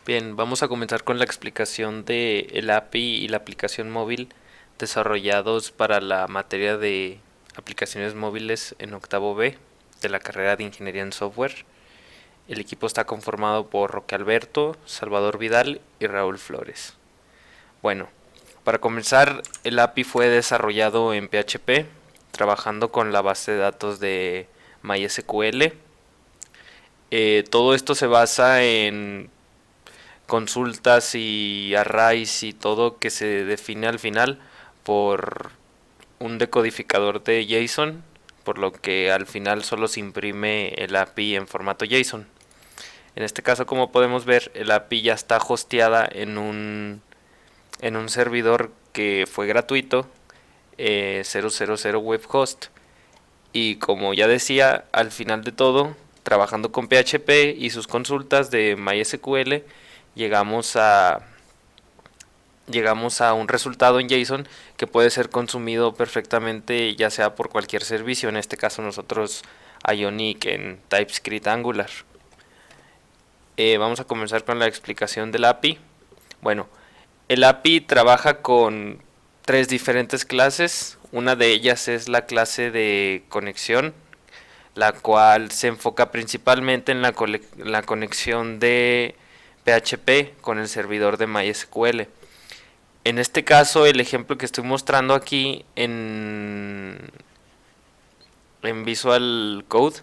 Bien, vamos a comenzar con la explicación de el API y la aplicación móvil desarrollados para la materia de aplicaciones móviles en octavo B de la carrera de Ingeniería en Software. El equipo está conformado por Roque Alberto, Salvador Vidal y Raúl Flores. Bueno, para comenzar, el API fue desarrollado en PHP, trabajando con la base de datos de MySQL. Todo esto se basa en consultas y arrays y todo que se define al final por un decodificador de JSON, por lo que al final solo se imprime el API en formato JSON. En este caso, como podemos ver, el API ya está hosteada en un servidor que fue gratuito, 000 web host. Y como ya decía, al final de todo, trabajando con PHP y sus consultas de MySQL, llegamos a llegamos a un resultado en JSON que puede ser consumido perfectamente ya sea por cualquier servicio, en este caso nosotros Ionic en TypeScript Angular. Vamos a comenzar con la explicación del API. Bueno, el API trabaja con tres diferentes clases. Una de ellas es la clase de conexión, la cual se enfoca principalmente en la conexión de PHP con el servidor de MySQL. En este caso, el ejemplo que estoy mostrando aquí en Visual Code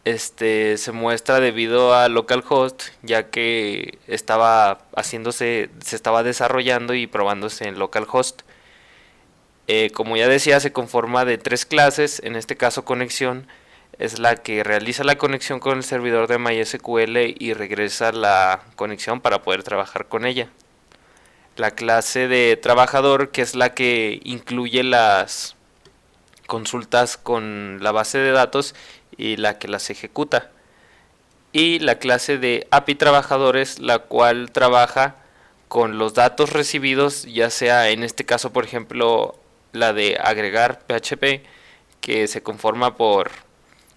se muestra debido a localhost, ya que se estaba desarrollando y probándose en localhost. Como ya decía, se conforma de tres clases. En este caso, conexión es la que realiza la conexión con el servidor de MySQL y regresa la conexión para poder trabajar con ella. La clase de trabajador, que es la que incluye las consultas con la base de datos y la que las ejecuta. Y la clase de API trabajadores, la cual trabaja con los datos recibidos, ya sea en este caso, por ejemplo, la de agregar PHP, que se conforma por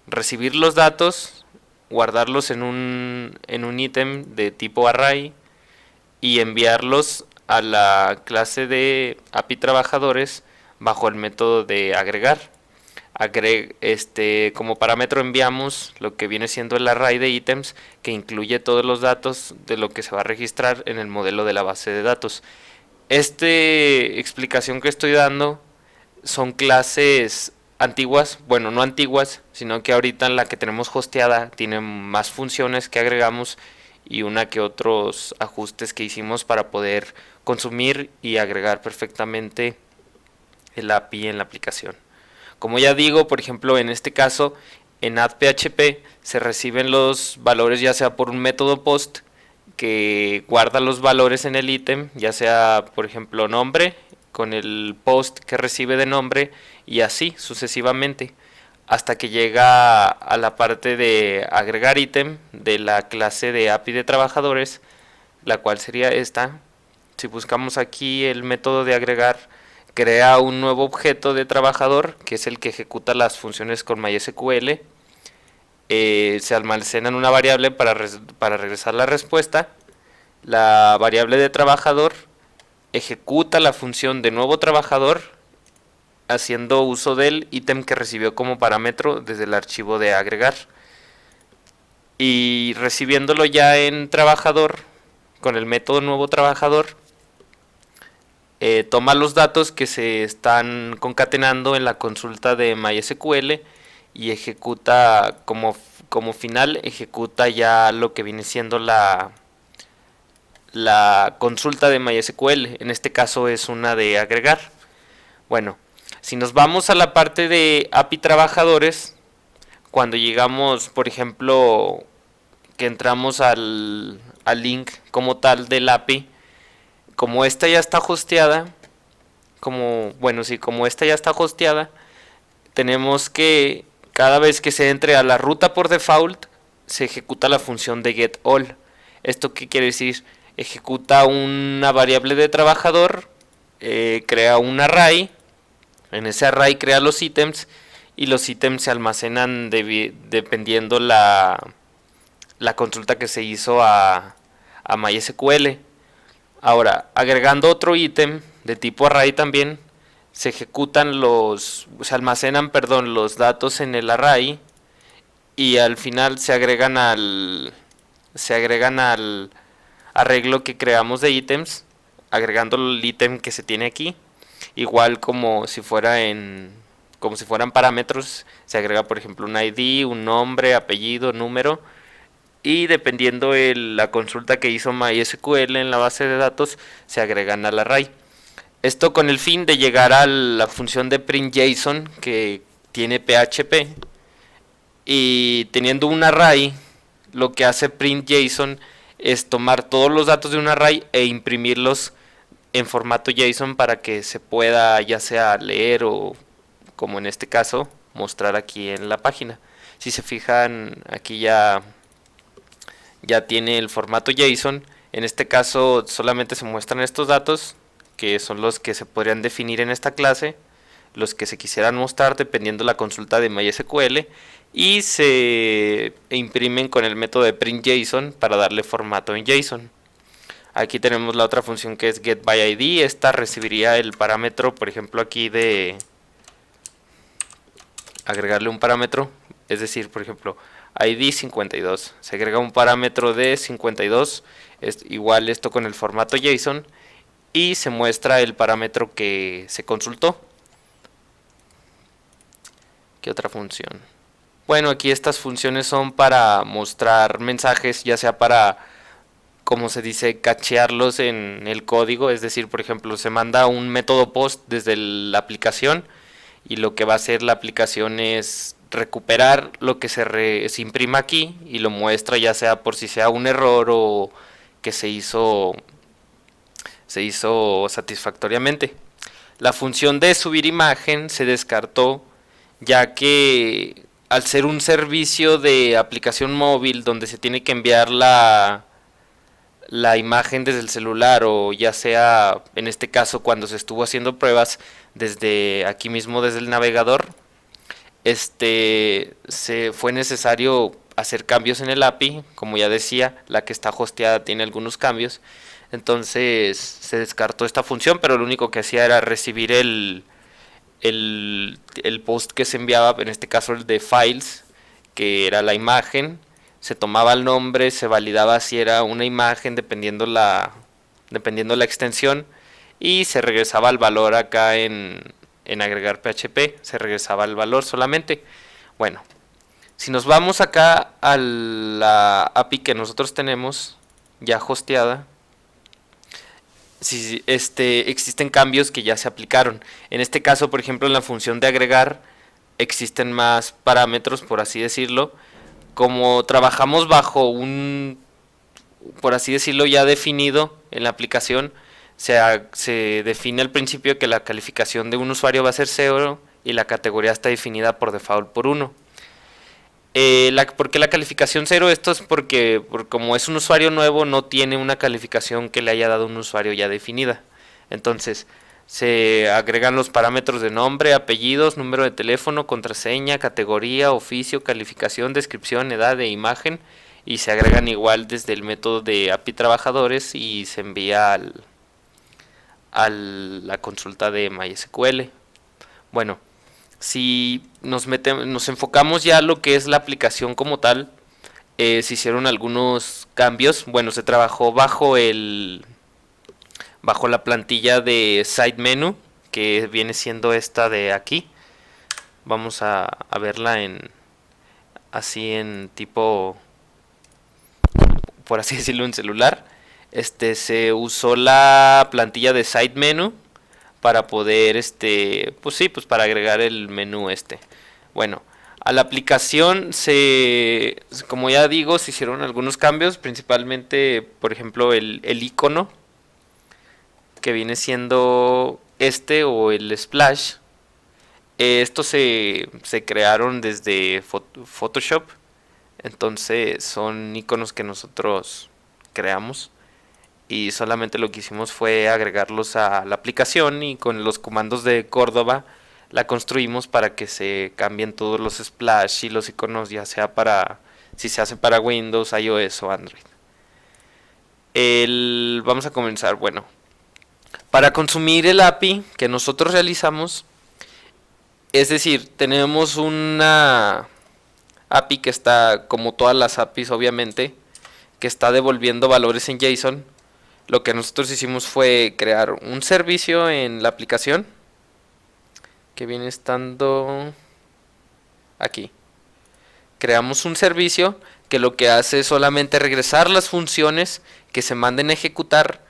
recibir los datos, guardarlos en un ítem de tipo array y enviarlos a la clase de API trabajadores bajo el método de agregar. Como parámetro enviamos lo que viene siendo el array de ítems que incluye todos los datos de lo que se va a registrar en el modelo de la base de datos. Esta explicación que estoy dando son clases antiguas, bueno, no antiguas, sino que ahorita la que tenemos hosteada tiene más funciones que agregamos y una que otros ajustes que hicimos para poder consumir y agregar perfectamente el API en la aplicación. Como ya digo, por ejemplo, en este caso, en add.php se reciben los valores ya sea por un método post que guarda los valores en el ítem, ya sea, por ejemplo, nombre, con el post que recibe de nombre y así sucesivamente hasta que llega a la parte de agregar ítem de la clase de API de trabajadores, la cual sería esta. Si buscamos aquí el método de agregar, crea un nuevo objeto de trabajador que es el que ejecuta las funciones con MySQL. Se almacena en una variable para regresar la respuesta. La variable de trabajador ejecuta la función de nuevo trabajador haciendo uso del ítem que recibió como parámetro desde el archivo de agregar. Y recibiéndolo ya en trabajador, con el método nuevo trabajador, toma los datos que se están concatenando en la consulta de MySQL y ejecuta como final, ejecuta ya lo que viene siendo la consulta de MySQL. En este caso es una de agregar. Bueno, si nos vamos a la parte de API trabajadores, cuando llegamos, por ejemplo, que entramos al link como tal del API, como esta ya está hosteada, como esta ya está hosteada, tenemos que cada vez que se entre a la ruta por default, se ejecuta la función de getAll. ¿Esto qué quiere decir? Ejecuta una variable de trabajador, crea un array, en ese array crea los ítems y los ítems se almacenan dependiendo la consulta que se hizo a a MySQL. Ahora, agregando otro ítem de tipo array también, se almacenan, perdón, los datos en el array y al final se agregan al arreglo que creamos de ítems, agregando el ítem que se tiene aquí, igual como si fueran parámetros, se agrega por ejemplo un ID, un nombre, apellido, número, y dependiendo de la consulta que hizo MySQL en la base de datos, se agregan al array. Esto con el fin de llegar a la función de print.json que tiene PHP, y teniendo un array, lo que hace print.json es tomar todos los datos de un array e imprimirlos en formato JSON para que se pueda ya sea leer o, como en este caso, mostrar aquí en la página. Si se fijan, aquí ya tiene el formato JSON. En este caso solamente se muestran estos datos, que son los que se podrían definir en esta clase, los que se quisieran mostrar dependiendo la consulta de MySQL, y se imprimen con el método de print.json para darle formato en JSON. Aquí tenemos la otra función que es getById. Esta recibiría el parámetro, por ejemplo, aquí de agregarle un parámetro, es decir, por ejemplo, ID 52. Se agrega un parámetro de 52, es igual esto con el formato JSON, y se muestra el parámetro que se consultó. ¿Qué otra función? Bueno, aquí estas funciones son para mostrar mensajes, ya sea para, como se dice, cachearlos en el código, es decir, por ejemplo, se manda un método post desde la aplicación y lo que va a hacer la aplicación es recuperar lo que se imprima aquí y lo muestra, ya sea por si sea un error o que se hizo satisfactoriamente. La función de subir imagen se descartó, ya que al ser un servicio de aplicación móvil donde se tiene que enviar la imagen desde el celular, o ya sea en este caso cuando se estuvo haciendo pruebas desde aquí mismo desde el navegador, se fue necesario hacer cambios en el API. Como ya decía, la que está hosteada tiene algunos cambios, entonces se descartó esta función, pero lo único que hacía era recibir el post que se enviaba, en este caso el de files, que era la imagen. Se tomaba el nombre, se validaba si era una imagen dependiendo la extensión, y se regresaba el valor acá en agregar PHP, se regresaba el valor solamente. Bueno, si nos vamos acá a la API que nosotros tenemos ya hosteada, existen cambios que ya se aplicaron. En este caso, por ejemplo, en la función de agregar existen más parámetros, por así decirlo. Como trabajamos bajo un, por así decirlo, ya definido en la aplicación, se define al principio que la calificación de un usuario va a ser 0 y la categoría está definida por default por 1. ¿Por qué la calificación 0? Esto es porque como es un usuario nuevo, no tiene una calificación que le haya dado un usuario ya definida. Entonces se agregan los parámetros de nombre, apellidos, número de teléfono, contraseña, categoría, oficio, calificación, descripción, edad e imagen, y se agregan igual desde el método de API trabajadores y se envía a la consulta de MySQL. Bueno, si nos enfocamos ya a lo que es la aplicación como tal, se hicieron algunos cambios. Bueno, se trabajó bajo la plantilla de Side Menu, que viene siendo esta de aquí. Vamos a verla así en tipo, por así decirlo, en celular. Se usó la plantilla de Side Menu para poder, pues para agregar el menú Bueno, a la aplicación como ya digo, se hicieron algunos cambios, principalmente, por ejemplo, el icono, que viene siendo o el splash. Estos se crearon desde Photoshop, entonces son iconos que nosotros creamos y solamente lo que hicimos fue agregarlos a la aplicación, y con los comandos de Córdoba la construimos para que se cambien todos los splash y los iconos, ya sea si se hace para Windows, iOS o Android. Vamos a comenzar. Bueno, para consumir el API que nosotros realizamos, es decir, tenemos una API que está, como todas las APIs obviamente, que está devolviendo valores en JSON. Lo que nosotros hicimos fue crear un servicio en la aplicación que viene estando aquí. Creamos un servicio que lo que hace es solamente regresar las funciones que se manden a ejecutar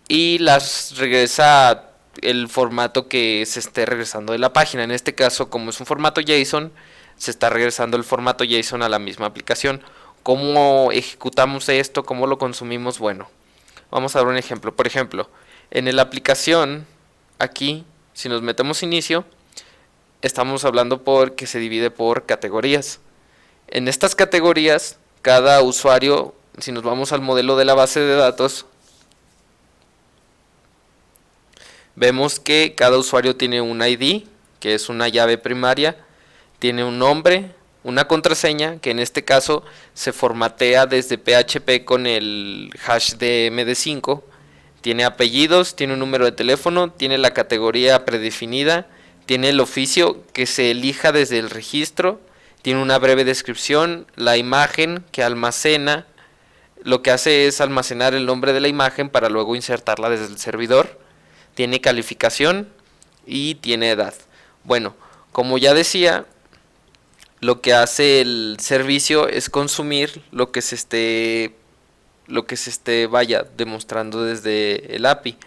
y las regresa el formato que se esté regresando de la página. En este caso, como es un formato JSON, se está regresando el formato JSON a la misma aplicación. ¿Cómo ejecutamos esto? ¿Cómo lo consumimos? Bueno, vamos a dar un ejemplo. Por ejemplo, en la aplicación, aquí, si nos metemos inicio, estamos hablando que se divide por categorías. En estas categorías, cada usuario, si nos vamos al modelo de la base de datos, vemos que cada usuario tiene un ID, que es una llave primaria, tiene un nombre, una contraseña, que en este caso se formatea desde PHP con el hash de MD5, tiene apellidos, tiene un número de teléfono, tiene la categoría predefinida, tiene el oficio que se elija desde el registro, tiene una breve descripción, la imagen que almacena, lo que hace es almacenar el nombre de la imagen para luego insertarla desde el servidor, tiene calificación y tiene edad. Bueno, como ya decía, lo que hace el servicio es consumir lo que se esté vaya demostrando desde el API.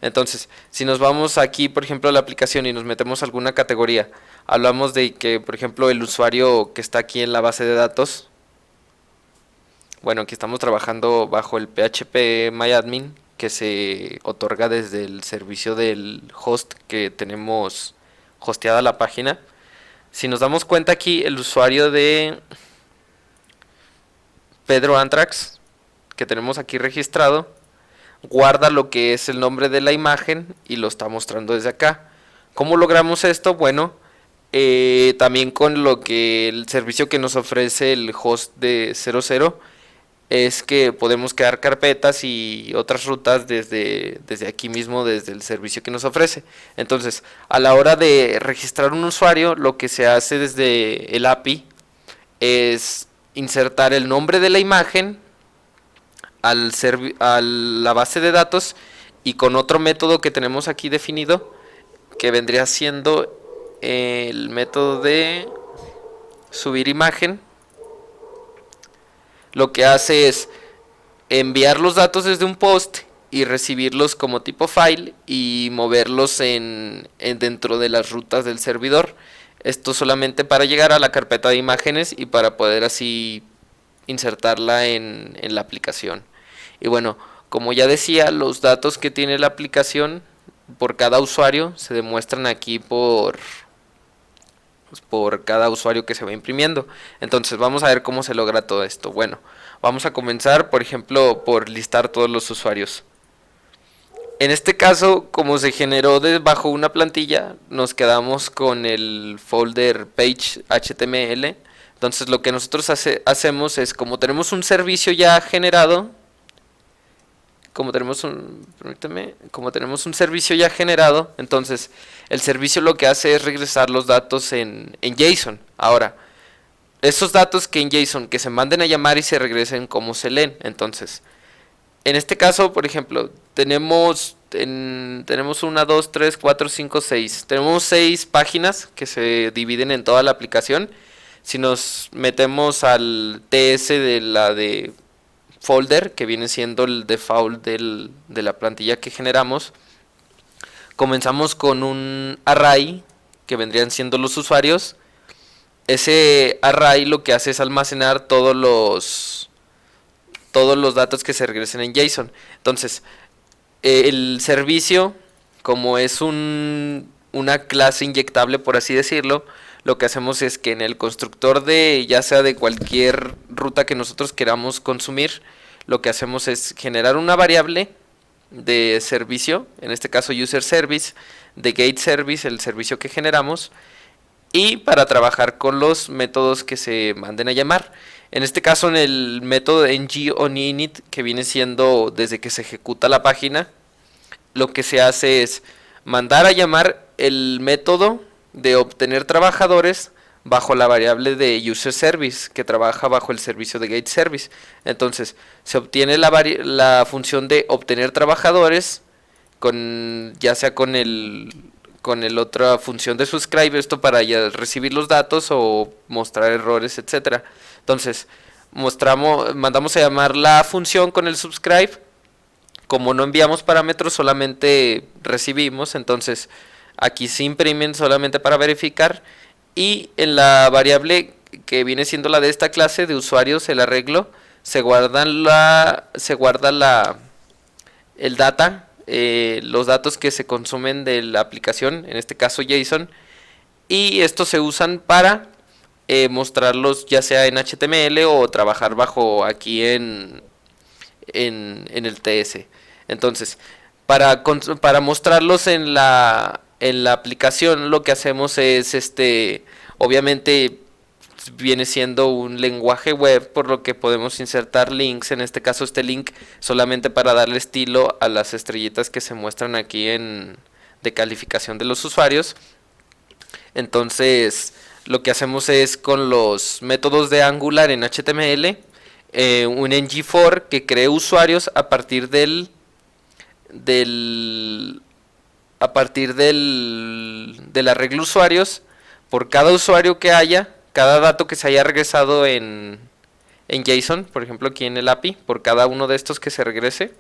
Entonces, si nos vamos aquí, por ejemplo, a la aplicación y nos metemos alguna categoría, hablamos de que, por ejemplo, el usuario que está aquí en la base de datos, bueno, aquí estamos trabajando bajo el PHP MyAdmin, que se otorga desde el servicio del host que tenemos hosteada la página. Si nos damos cuenta aquí, el usuario de Pedro Antrax, que tenemos aquí registrado, guarda lo que es el nombre de la imagen y lo está mostrando desde acá. ¿Cómo logramos esto? Bueno, también con lo que el servicio que nos ofrece el host de 00 es que podemos crear carpetas y otras rutas desde aquí mismo, desde el servicio que nos ofrece. Entonces, a la hora de registrar un usuario, lo que se hace desde el API es insertar el nombre de la imagen a la base de datos y con otro método que tenemos aquí definido, que vendría siendo el método de subir imagen. Lo que hace es enviar los datos desde un post y recibirlos como tipo file y moverlos dentro de las rutas del servidor. Esto solamente para llegar a la carpeta de imágenes y para poder así insertarla en la aplicación. Y bueno, como ya decía, los datos que tiene la aplicación por cada usuario se demuestran aquí por cada usuario que se va imprimiendo. Entonces vamos a ver cómo se logra todo esto. Bueno, vamos a comenzar, por ejemplo, por listar todos los usuarios. En este caso, como se generó bajo una plantilla, nos quedamos con el folder page HTML. Entonces lo que nosotros hacemos es, como tenemos un servicio ya generado, como tenemos un servicio ya generado, entonces el servicio lo que hace es regresar los datos en JSON. Ahora, esos datos que en JSON que se manden a llamar y se regresen, ¿cómo se leen? Entonces, en este caso, por ejemplo, tenemos 1, 2, 3, 4, 5, 6. Tenemos 6 páginas que se dividen en toda la aplicación. Si nos metemos al TS de folder, que viene siendo el default de la plantilla que generamos, comenzamos con un array que vendrían siendo los usuarios. Ese array lo que hace es almacenar todos los datos que se regresen en JSON. Entonces, el servicio, como es una clase inyectable, por así decirlo, lo que hacemos es que en el constructor ya sea de cualquier ruta que nosotros queramos consumir, lo que hacemos es generar una variable de servicio, en este caso user service, de gate service, el servicio que generamos, y para trabajar con los métodos que se manden a llamar. En este caso, en el método ngOnInit, que viene siendo desde que se ejecuta la página, lo que se hace es mandar a llamar el método de obtener trabajadores bajo la variable de user service, que trabaja bajo el servicio de get service. Entonces se obtiene la función de obtener trabajadores con, ya sea con el otra función de subscribe, esto para ya recibir los datos o mostrar errores, etcétera. Entonces mandamos a llamar la función con el subscribe. Como no enviamos parámetros, solamente recibimos, entonces aquí se imprimen solamente para verificar. Y en la variable que viene siendo la de esta clase de usuarios, el arreglo, se guarda el data, los datos que se consumen de la aplicación, en este caso JSON, y estos se usan para mostrarlos ya sea en HTML o trabajar bajo aquí en el TS. Entonces, para mostrarlos en la aplicación, lo que hacemos es, obviamente viene siendo un lenguaje web, por lo que podemos insertar links. En este caso, este link solamente para darle estilo a las estrellitas que se muestran aquí de calificación de los usuarios. Entonces, lo que hacemos es con los métodos de Angular en HTML, un ng-for que cree usuarios a partir del arreglo usuarios. Por cada usuario que haya, cada dato que se haya regresado en JSON, por ejemplo aquí en el API, por cada uno de estos que se regrese,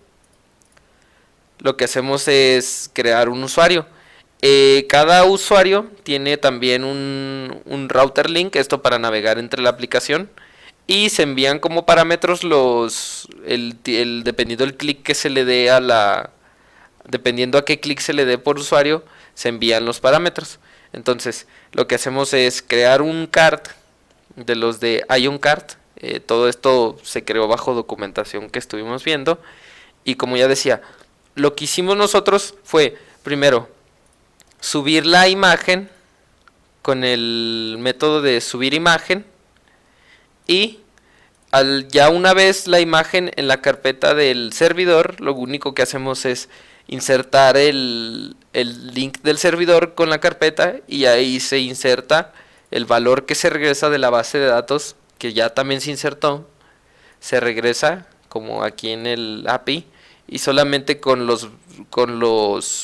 lo que hacemos es crear un usuario. Cada usuario tiene también un router link, esto para navegar entre la aplicación, y se envían como parámetros dependiendo del clic que se le dé dependiendo a qué clic se le dé por usuario, se envían los parámetros. Entonces, lo que hacemos es crear un cart de los de IonCart. Todo esto se creó bajo documentación que estuvimos viendo. Y como ya decía, lo que hicimos nosotros fue, primero, subir la imagen con el método de subir imagen. Y ya una vez la imagen en la carpeta del servidor, lo único que hacemos es insertar el link del servidor con la carpeta, y ahí se inserta el valor que se regresa de la base de datos que ya también se insertó, se regresa como aquí en el API, y solamente con los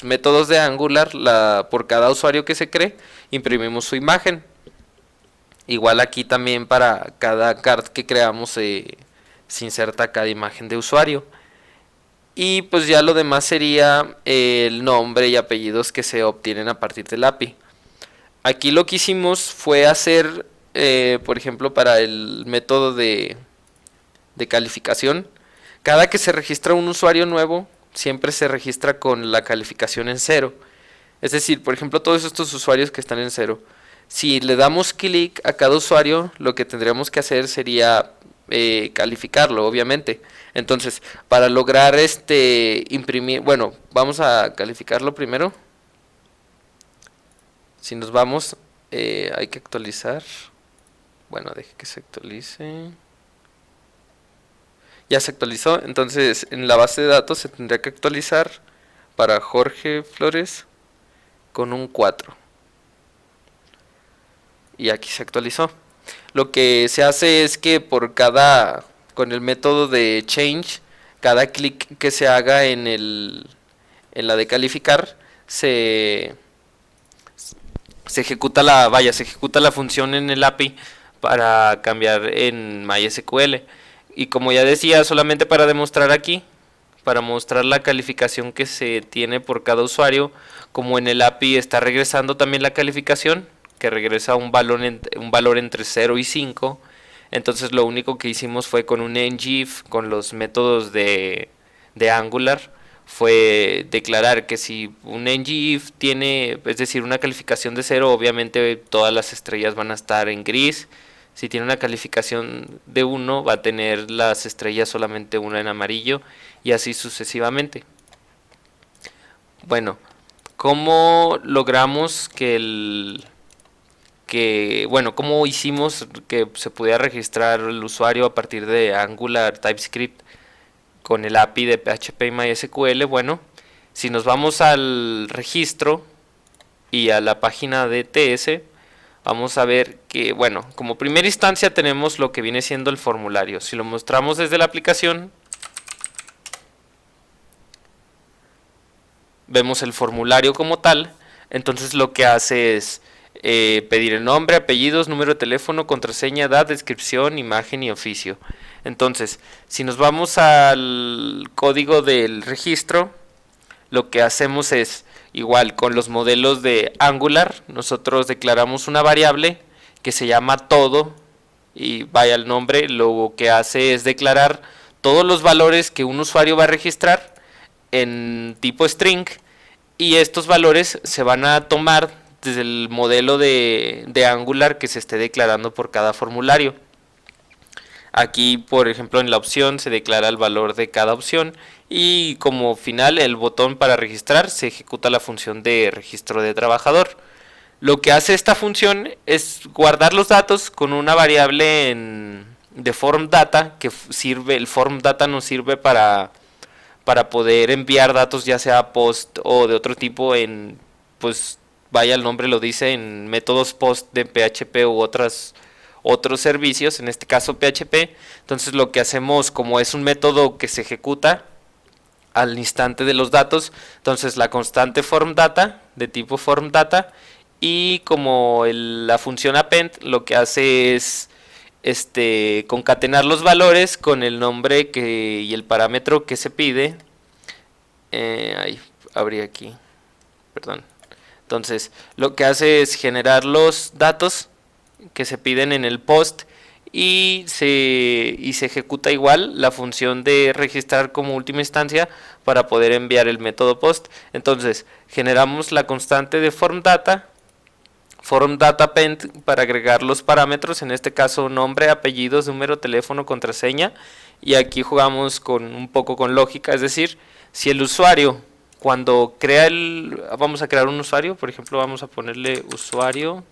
métodos de Angular, por cada usuario que se cree, imprimimos su imagen. Igual aquí también para cada card que creamos se inserta cada imagen de usuario. Y pues ya lo demás sería el nombre y apellidos que se obtienen a partir del API. Aquí lo que hicimos fue hacer, por ejemplo, para el método de calificación, cada que se registra un usuario nuevo, siempre se registra con la calificación en 0. Es decir, por ejemplo, todos estos usuarios que están en 0. Si le damos clic a cada usuario, lo que tendríamos que hacer sería calificarlo, obviamente. Entonces, para lograr imprimir, bueno, vamos a calificarlo primero. Si nos vamos, hay que actualizar. Bueno, deje que se actualice. Ya se actualizó, entonces en la base de datos se tendría que actualizar para Jorge Flores con un 4. Y aquí se actualizó. Lo que se hace es que con el método de change, cada clic que se haga en la de calificar, se ejecuta se ejecuta la función en el API para cambiar en MySQL. Y como ya decía, solamente para demostrar aquí, para mostrar la calificación que se tiene por cada usuario, como en el API está regresando también la calificación, que regresa un valor entre 0 y 5. Entonces lo único que hicimos fue con un ngIf, con los métodos de Angular, fue declarar que si un ngIf tiene, es decir, una calificación de 0, obviamente todas las estrellas van a estar en gris. Si tiene una calificación de 1, va a tener las estrellas solamente una en amarillo, y así sucesivamente. Bueno, ¿cómo logramos que que, bueno, cómo hicimos que se pudiera registrar el usuario a partir de Angular TypeScript con el API de PHP y MySQL. Bueno, si nos vamos al registro y a la página de TS, vamos a ver que, bueno, como primera instancia tenemos lo que viene siendo el formulario. Si lo mostramos desde la aplicación, vemos el formulario como tal. Entonces lo que hace es pedir el nombre, apellidos, número de teléfono, contraseña, edad, descripción, imagen y oficio. Entonces, si nos vamos al código del registro, lo que hacemos es, igual con los modelos de Angular, nosotros declaramos una variable que se llama todo, y vaya el nombre, lo que hace es declarar todos los valores que un usuario va a registrar en tipo string, y estos valores se van a tomar desde el modelo de Angular que se esté declarando por cada formulario. Aquí, por ejemplo, en la opción se declara el valor de cada opción, y como final el botón para registrar se ejecuta la función de registro de trabajador. Lo que hace esta función es guardar los datos con una variable de form data, que sirve, el form data nos sirve para poder enviar datos ya sea post o de otro tipo en, pues vaya el nombre lo dice, en métodos post de PHP u otros servicios, en este caso PHP. Entonces lo que hacemos, como es un método que se ejecuta al instante de los datos, entonces la constante form data de tipo form data, y como la función append lo que hace es concatenar los valores con el nombre y el parámetro que se pide. Ahí abrí aquí, perdón. Entonces lo que hace es generar los datos que se piden en el post, y se ejecuta igual la función de registrar como última instancia para poder enviar el método post. Entonces generamos la constante de form data append para agregar los parámetros, en este caso nombre, apellidos, número, teléfono, contraseña, y aquí jugamos un poco con lógica, es decir, si el usuario cuando vamos a crear un usuario, por ejemplo vamos a ponerle usuario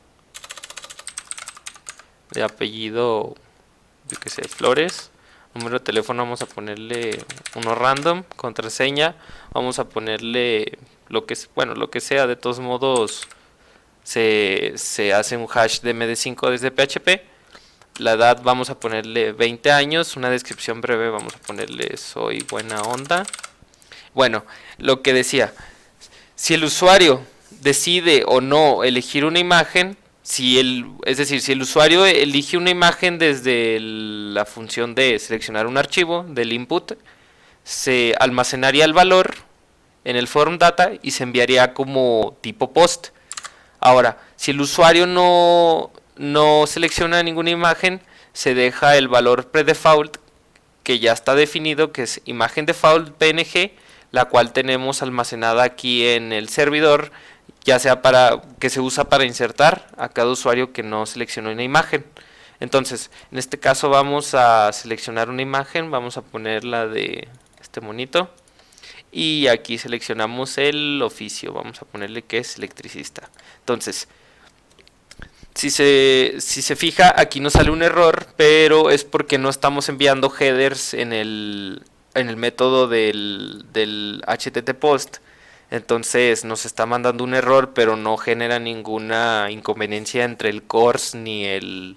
de apellido, yo que sé, Flores, número de teléfono vamos a ponerle uno random, contraseña vamos a ponerle lo que sea, de todos modos se hace un hash de MD5 desde PHP. La edad vamos a ponerle 20 años, una descripción breve vamos a ponerle soy buena onda. Bueno, lo que decía, si el usuario decide o no elegir una imagen, es decir, si el usuario elige una imagen desde la función de seleccionar un archivo del input, se almacenaría el valor en el form data y se enviaría como tipo post. Ahora, si el usuario no selecciona ninguna imagen, se deja el valor predefault que ya está definido, que es imagen default PNG, la cual tenemos almacenada aquí en el servidor, ya sea que se usa para insertar a cada usuario que no seleccionó una imagen. Entonces, en este caso vamos a seleccionar una imagen, vamos a poner la de este monito, y aquí seleccionamos el oficio, vamos a ponerle que es electricista. Entonces, si se fija, aquí nos sale un error, pero es porque no estamos enviando headers en el método del HTTP post. Entonces nos está mandando un error, pero no genera ninguna inconveniencia entre el CORS ni el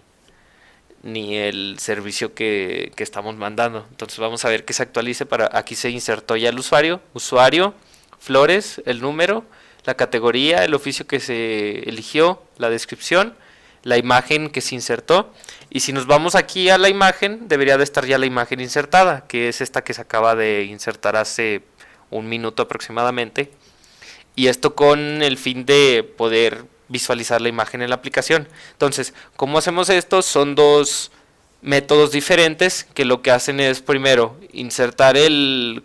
servicio que estamos mandando. Entonces vamos a ver que se actualice. Aquí se insertó ya el usuario, Flores, el número, la categoría, el oficio que se eligió, la descripción, la imagen que se insertó. Y si nos vamos aquí a la imagen, debería de estar ya la imagen insertada, que es esta que se acaba de insertar hace un minuto aproximadamente. Y esto con el fin de poder visualizar la imagen en la aplicación. Entonces, ¿cómo hacemos esto? Son dos métodos diferentes que lo que hacen es, primero, insertar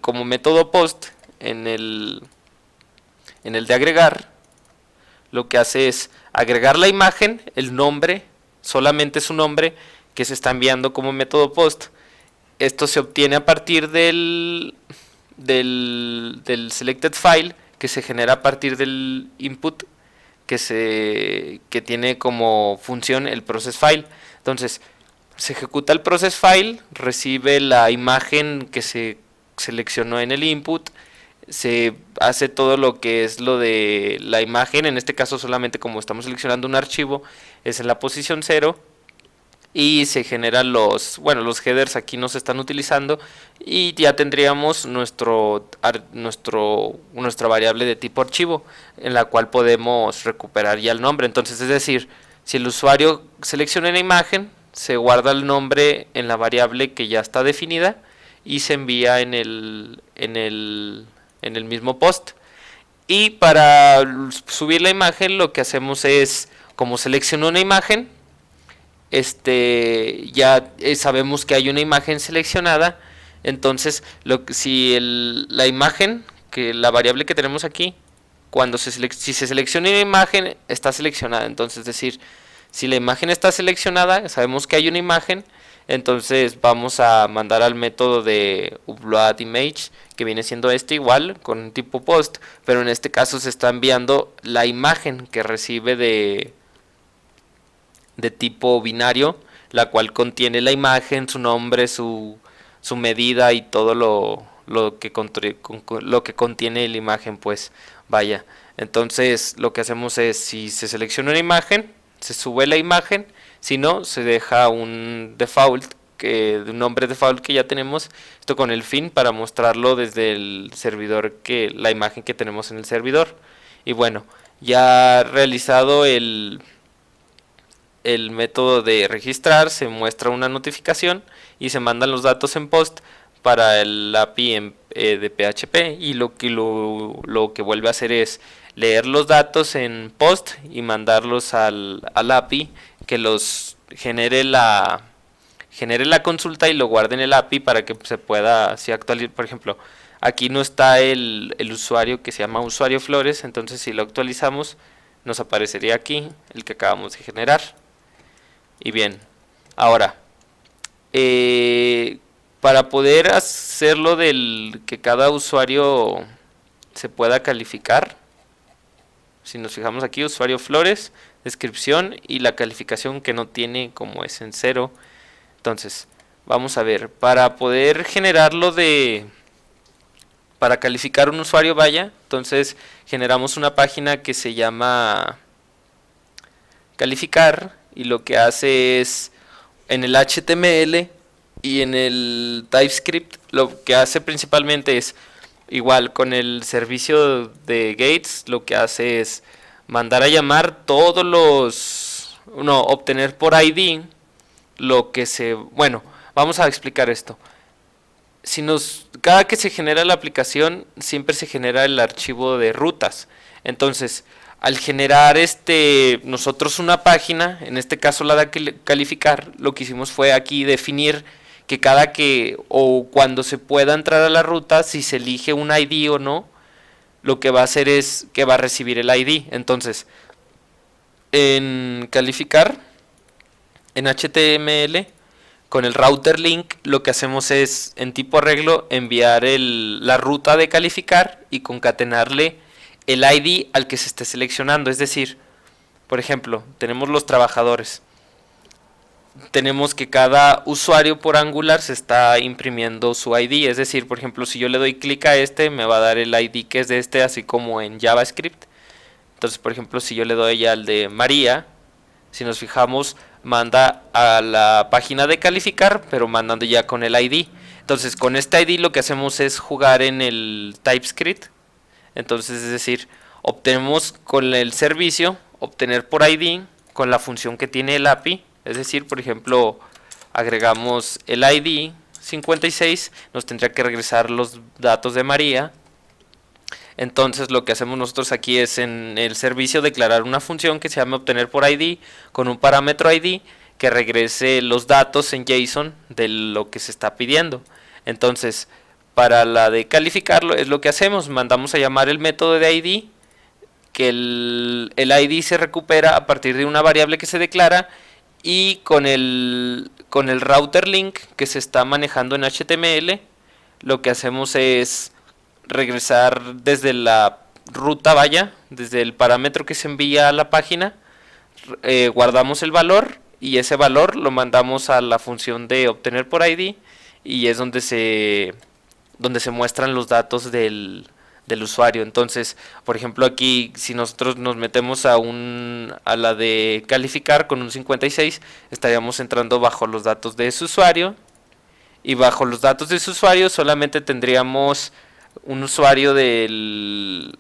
como método post en el de agregar. Lo que hace es agregar la imagen, el nombre, solamente su nombre, que se está enviando como método post. Esto se obtiene a partir del selected file, que se genera a partir del input que tiene como función el process file. Entonces, se ejecuta el process file, recibe la imagen que se seleccionó en el input, se hace todo lo que es lo de la imagen, en este caso solamente como estamos seleccionando un archivo, es en la posición 0, y se generan los headers aquí no se están utilizando, y ya tendríamos nuestra variable de tipo archivo, en la cual podemos recuperar ya el nombre. Entonces, es decir, si el usuario selecciona una imagen, se guarda el nombre en la variable que ya está definida y se envía en el mismo post. Y para subir la imagen, lo que hacemos es, como seleccionó una imagen, ya sabemos que hay una imagen seleccionada. Entonces, si la imagen, que la variable que tenemos aquí, si se selecciona una imagen, está seleccionada. Entonces, es decir, si la imagen está seleccionada, sabemos que hay una imagen, entonces vamos a mandar al método de uploadImage, que viene siendo igual, con tipo post, pero en este caso se está enviando la imagen que recibe de tipo binario, la cual contiene la imagen, su nombre, su medida y todo lo que contiene la imagen, pues vaya. Entonces lo que hacemos es, si se selecciona una imagen, se sube la imagen, si no, se deja un nombre default que ya tenemos, esto con el fin para mostrarlo desde el servidor, la imagen que tenemos en el servidor. Y bueno, ya realizado el método de registrar, se muestra una notificación y se mandan los datos en post para el API de PHP, y lo que vuelve a hacer es leer los datos en post y mandarlos al API, que los genere la consulta y lo guarde en el API para que se pueda así actualizar. Por ejemplo, aquí no está el usuario que se llama usuario Flores, entonces si lo actualizamos nos aparecería aquí el que acabamos de generar. Y bien, ahora para poder hacerlo del que cada usuario se pueda calificar, si nos fijamos aquí, usuario Flores, descripción y la calificación que no tiene, como es en 0. Entonces, vamos a ver, para poder generarlo para calificar un usuario, vaya, entonces generamos una página que se llama calificar, y lo que hace es, en el HTML y en el TypeScript, lo que hace principalmente es, igual con el servicio de Gates, lo que hace es mandar a llamar obtener por ID vamos a explicar esto. Cada que se genera la aplicación, siempre se genera el archivo de rutas. Entonces, al generar nosotros una página, en este caso la de calificar, lo que hicimos fue aquí definir que cuando se pueda entrar a la ruta, si se elige un ID o no, lo que va a hacer es que va a recibir el ID. Entonces, en calificar, en HTML, con el router link, lo que hacemos es, en tipo arreglo, enviar la ruta de calificar y concatenarle el ID al que se esté seleccionando. Es decir, por ejemplo, tenemos los trabajadores. Tenemos que cada usuario por Angular se está imprimiendo su ID. Es decir, por ejemplo, si yo le doy clic a me va a dar el ID que es de así como en JavaScript. Entonces, por ejemplo, si yo le doy al de María, si nos fijamos, manda a la página de calificar, pero mandando ya con el ID. Entonces, con este ID lo que hacemos es jugar en el TypeScript. Entonces, es decir, obtenemos con el servicio, obtener por ID, con la función que tiene el API. Es decir, por ejemplo, agregamos el ID 56, nos tendría que regresar los datos de María. Entonces lo que hacemos nosotros aquí es, en el servicio, declarar una función que se llama obtener por ID, con un parámetro ID que regrese los datos en JSON de lo que se está pidiendo. Entonces, para la de calificarlo es lo que hacemos, mandamos a llamar el método de ID, que el ID se recupera a partir de una variable que se declara, y con el router link que se está manejando en HTML, lo que hacemos es regresar desde ruta, vaya, desde el parámetro que se envía a la página, guardamos el valor y ese valor lo mandamos a la función de obtener por ID y es donde se muestran los datos del usuario. Entonces, por ejemplo, aquí si nosotros nos metemos a la de calificar con un 56, estaríamos entrando bajo los datos de ese usuario y bajo los datos de ese usuario solamente tendríamos un usuario del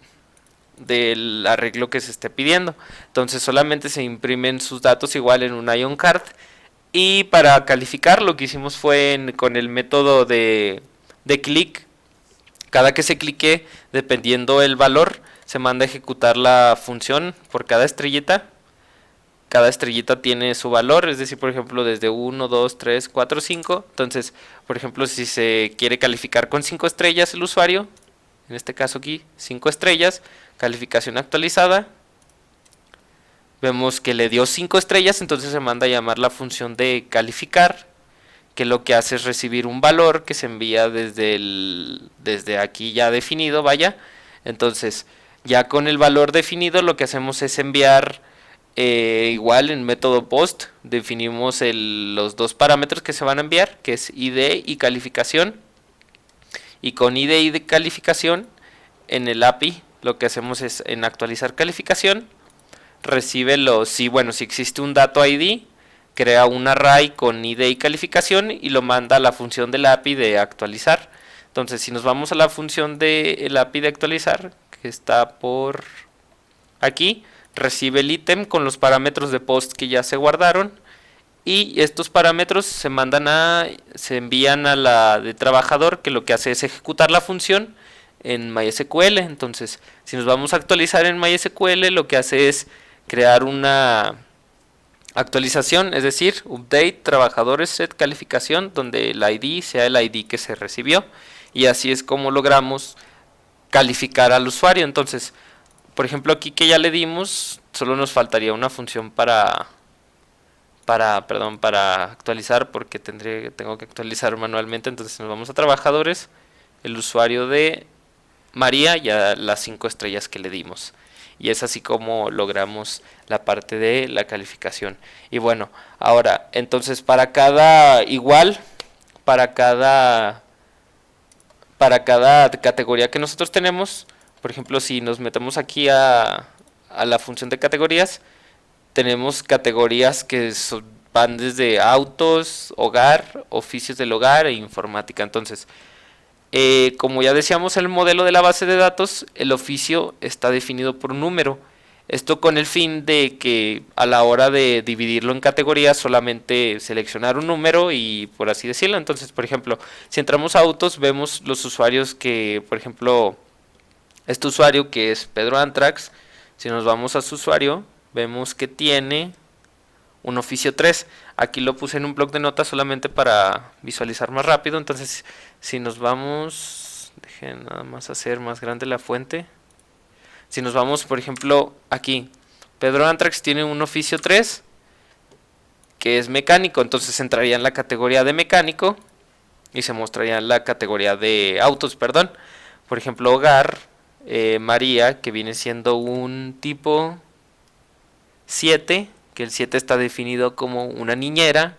arreglo que se esté pidiendo. Entonces solamente se imprimen sus datos igual en un Ion Card. Y para calificar lo que hicimos fue con el método de click. Cada que se clique, dependiendo el valor, se manda a ejecutar la función por cada estrellita. Cada estrellita tiene su valor, es decir, por ejemplo, desde 1, 2, 3, 4, 5. Entonces, por ejemplo, si se quiere calificar con 5 estrellas el usuario, en este caso aquí, 5 estrellas, calificación actualizada. Vemos que le dio 5 estrellas, entonces se manda a llamar la función de calificar, que lo que hace es recibir un valor que se envía desde aquí ya definido, vaya. Entonces, ya con el valor definido, lo que hacemos es enviar igual en método post, definimos los dos parámetros que se van a enviar, que es ID y calificación. Y con ID y de calificación, en el API, lo que hacemos es en actualizar calificación, recibe si existe un dato ID, crea un array con ID y calificación y lo manda a la función de la API de actualizar. Entonces, si nos vamos a la función del API de actualizar, que está por aquí, recibe el ítem con los parámetros de post que ya se guardaron y estos parámetros se envían a la de trabajador, que lo que hace es ejecutar la función en MySQL. Entonces, si nos vamos a actualizar en MySQL, lo que hace es crear una actualización, es decir, update trabajadores set calificación, donde el ID sea el ID que se recibió, y así es como logramos calificar al usuario. Entonces, por ejemplo, aquí que ya le dimos, solo nos faltaría una función para actualizar, porque tengo que actualizar manualmente. Entonces nos vamos a trabajadores, el usuario de María y a las 5 estrellas que le dimos. Y es así como logramos la parte de la calificación. Y bueno, ahora, entonces para cada categoría que nosotros tenemos, por ejemplo, si nos metemos aquí a la función de categorías, tenemos categorías que van desde autos, hogar, oficios del hogar e informática. Entonces, como ya decíamos en el modelo de la base de datos, el oficio está definido por un número. Esto con el fin de que a la hora de dividirlo en categorías solamente seleccionar un número y por así decirlo. Entonces, por ejemplo, si entramos a autos, vemos los usuarios que, por ejemplo, este usuario que es Pedro Antrax, si nos vamos a su usuario, vemos que tiene un oficio 3. Aquí lo puse en un bloc de notas solamente para visualizar más rápido. Entonces, si nos vamos, dejen nada más hacer más grande la fuente. Si nos vamos, por ejemplo, aquí, Pedro Antrax tiene un oficio 3 que es mecánico, entonces entraría en la categoría de mecánico y se mostraría en la categoría de autos, perdón. Por ejemplo, hogar, María, que viene siendo un tipo 7, que el 7 está definido como una niñera.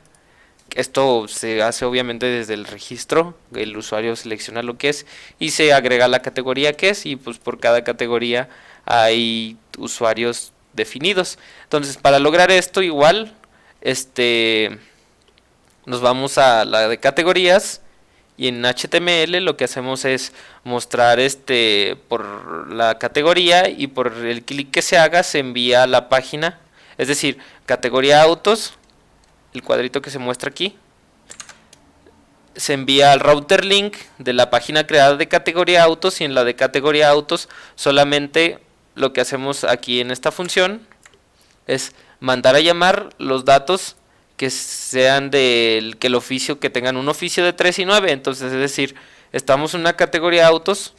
Esto se hace obviamente desde el registro, el usuario selecciona lo que es y se agrega la categoría que es, y pues por cada categoría hay usuarios definidos. Entonces, para lograr esto igual, nos vamos a la de categorías y en HTML lo que hacemos es mostrar por la categoría, y por el clic que se haga se envía a la página, es decir, categoría autos, el cuadrito que se muestra aquí, se envía al router link de la página creada de categoría autos, y en la de categoría autos solamente lo que hacemos aquí en esta función es mandar a llamar los datos que sean que el oficio, que tengan un oficio de 3 y 9. Entonces, es decir, estamos en una categoría autos,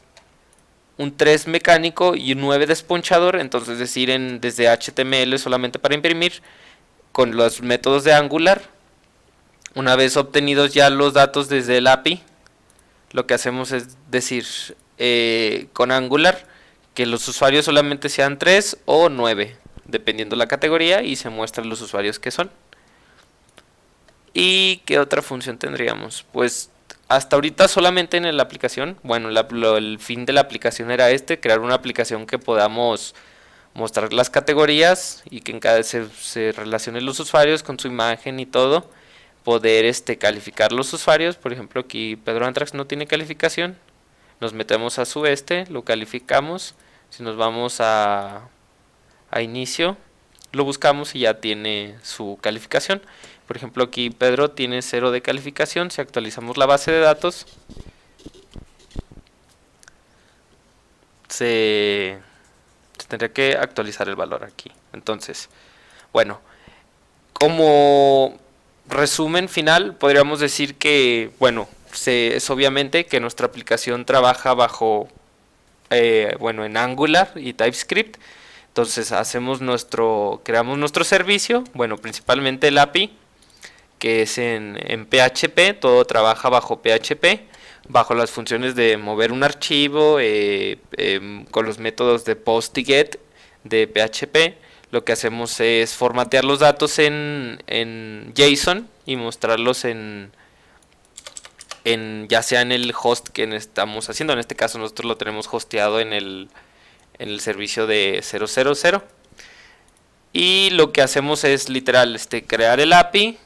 un 3 mecánico y un 9 desponchador. Entonces, es decir, desde HTML solamente para imprimir con los métodos de Angular. Una vez obtenidos ya los datos desde el API, lo que hacemos es decir con Angular que los usuarios solamente sean 3 o 9, dependiendo la categoría, y se muestran los usuarios que son. ¿Y qué otra función tendríamos? Pues hasta ahorita solamente en la aplicación, bueno, el fin de la aplicación era crear una aplicación que podamos mostrar las categorías y que en cada se relacionen los usuarios con su imagen y todo, poder calificar los usuarios. Por ejemplo, aquí Pedro Antrax no tiene calificación, nos metemos a su lo calificamos. Si nos vamos a inicio, lo buscamos y ya tiene su calificación. Por ejemplo, aquí Pedro tiene 0 de calificación. Si actualizamos la base de datos, se tendría que actualizar el valor aquí. Entonces, bueno, como resumen final, podríamos decir que, bueno, es obviamente que nuestra aplicación trabaja bajo, bueno, en Angular y TypeScript. Entonces creamos nuestro servicio, bueno, principalmente el API, que es en PHP, todo trabaja bajo PHP, bajo las funciones de mover un archivo, con los métodos de post y get de PHP. Lo que hacemos es formatear los datos en JSON y mostrarlos ya sea en el host que estamos haciendo. En este caso nosotros lo tenemos hosteado en el servicio de 000. Y lo que hacemos es literal crear el API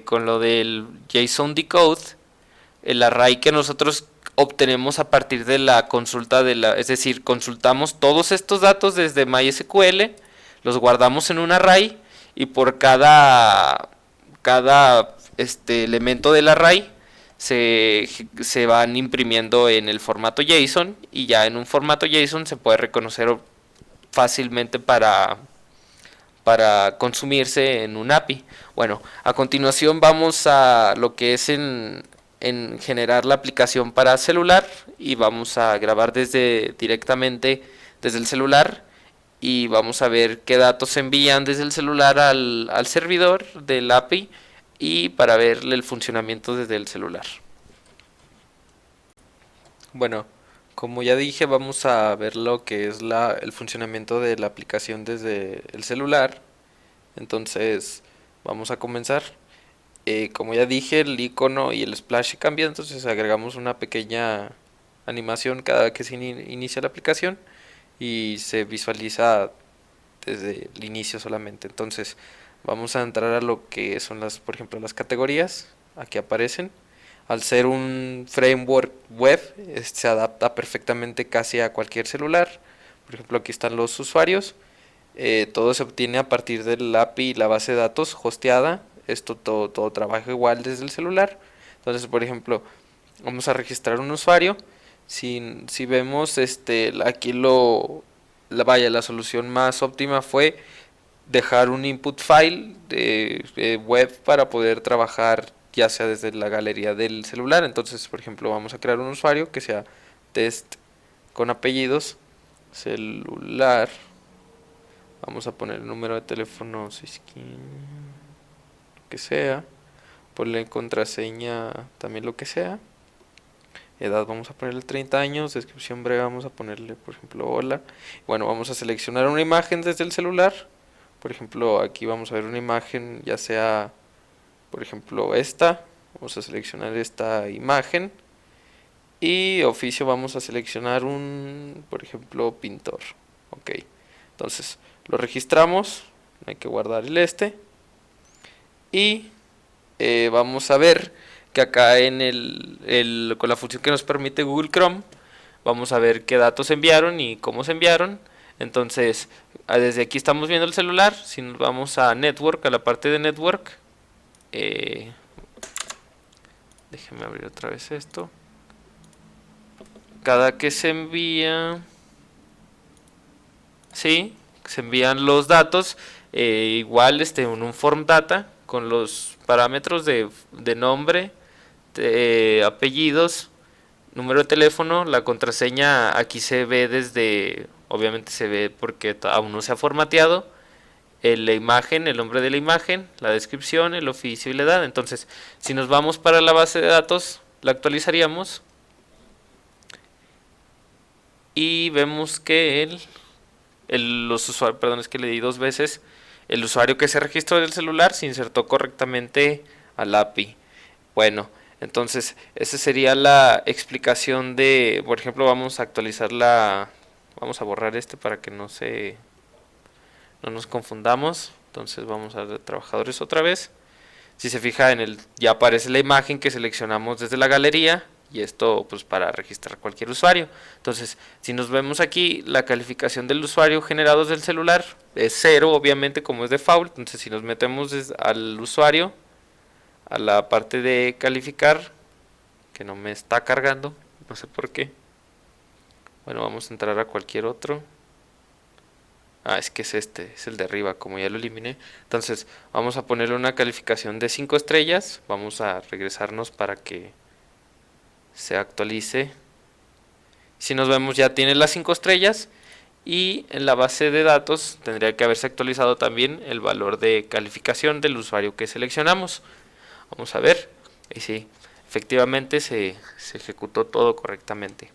con lo del JSON decode, el array que nosotros obtenemos a partir de la consulta es decir, consultamos todos estos datos desde MySQL, los guardamos en un array y por cada elemento del array se van imprimiendo en el formato JSON, y ya en un formato JSON se puede reconocer fácilmente para consumirse en un API. Bueno, a continuación vamos a lo que es en generar la aplicación para celular, y vamos a grabar directamente desde el celular, y vamos a ver qué datos se envían desde el celular al servidor del API, y para ver el funcionamiento desde el celular. Bueno, como ya dije, vamos a ver lo que es el funcionamiento de la aplicación desde el celular. Entonces, vamos a comenzar. Como ya dije, el icono y el splash cambian, entonces agregamos una pequeña animación cada vez que se inicia la aplicación y se visualiza desde el inicio solamente. Entonces, vamos a entrar a lo que son por ejemplo, las categorías. Aquí aparecen. Al ser un framework web, se adapta perfectamente casi a cualquier celular. Por ejemplo, aquí están los usuarios. Todo se obtiene a partir del API y la base de datos hosteada. Esto todo trabaja igual desde el celular. Entonces, por ejemplo, vamos a registrar un usuario. Si vemos, aquí la solución más óptima fue dejar un input file de web para poder trabajar ya sea desde la galería del celular. Entonces, por ejemplo, vamos a crear un usuario que sea test con apellidos celular. Vamos a poner el número de teléfono, que sea, ponle contraseña también lo que sea, edad vamos a ponerle 30 años, descripción breve vamos a ponerle por ejemplo hola. Bueno, vamos a seleccionar una imagen desde el celular. Por ejemplo, aquí vamos a ver una imagen, ya sea por ejemplo esta. Vamos a seleccionar esta imagen, y oficio vamos a seleccionar por ejemplo pintor. Ok, entonces lo registramos, hay que guardar y vamos a ver que acá con la función que nos permite Google Chrome, vamos a ver qué datos se enviaron y cómo se enviaron. Entonces, desde aquí estamos viendo el celular. Si nos vamos a Network, a la parte de Network, déjenme abrir otra vez esto. Cada que se envía, sí, se envían los datos, igual en un form data con los parámetros de nombre, apellidos, número de teléfono. La contraseña aquí se ve obviamente se ve porque aún no se ha formateado. La imagen, el nombre de la imagen, la descripción, el oficio y la edad. Entonces, si nos vamos para la base de datos, la actualizaríamos. y vemos que los usuarios, perdón, es que le di dos veces, el usuario que se registró del celular se insertó correctamente al API. Bueno, entonces esa sería la explicación de, por ejemplo, vamos a actualizar vamos a borrar para que no nos confundamos. Entonces vamos a trabajadores otra vez. Si se fija ya aparece la imagen que seleccionamos desde la galería, y esto pues para registrar cualquier usuario. Entonces, si nos vemos aquí, la calificación del usuario generado desde el celular es 0, obviamente, como es default. Entonces, si nos metemos al usuario, a la parte de calificar, que no me está cargando, no sé por qué. Bueno, vamos a entrar a cualquier otro. Es que es el de arriba, como ya lo eliminé. Entonces, vamos a ponerle una calificación de 5 estrellas. Vamos a regresarnos para que se actualice. Si nos vemos, ya tiene las 5 estrellas. Y en la base de datos tendría que haberse actualizado también el valor de calificación del usuario que seleccionamos. Vamos a ver. Y sí, efectivamente se ejecutó todo correctamente.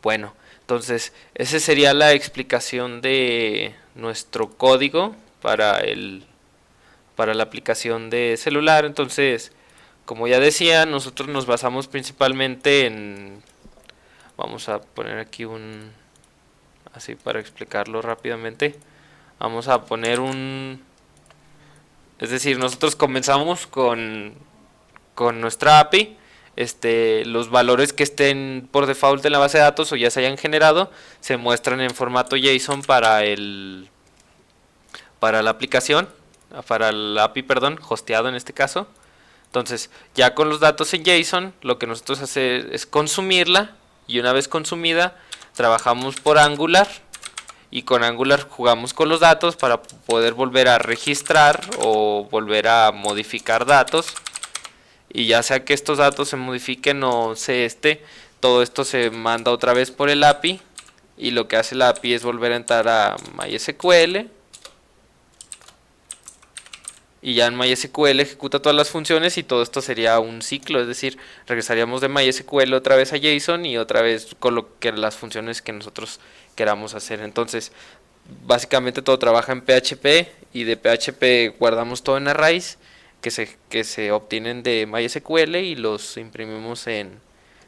Bueno, entonces esa sería la explicación de nuestro código para la aplicación de celular. Entonces, como ya decía, nosotros nos basamos principalmente vamos a poner aquí así para explicarlo rápidamente. Vamos a poner es decir, nosotros comenzamos con nuestra API. Los valores que estén por default en la base de datos o ya se hayan generado se muestran en formato JSON para la aplicación, para el API, perdón, hosteado en este caso. Entonces, ya con los datos en JSON, lo que nosotros hacemos es consumirla, y una vez consumida, trabajamos por Angular, y con Angular jugamos con los datos para poder volver a registrar o volver a modificar datos. Y ya sea que estos datos se modifiquen o todo esto se manda otra vez por el API, y lo que hace el API es volver a entrar a MySQL, y ya en MySQL ejecuta todas las funciones, y todo esto sería un ciclo, es decir, regresaríamos de MySQL otra vez a JSON y otra vez con las funciones que nosotros queramos hacer. Entonces, básicamente todo trabaja en PHP, y de PHP guardamos todo en arrays que se obtienen de MySQL y los imprimimos en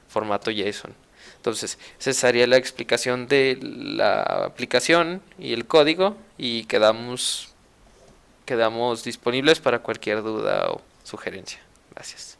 formato JSON. Entonces, esa sería la explicación de la aplicación y el código, y quedamos disponibles para cualquier duda o sugerencia. Gracias.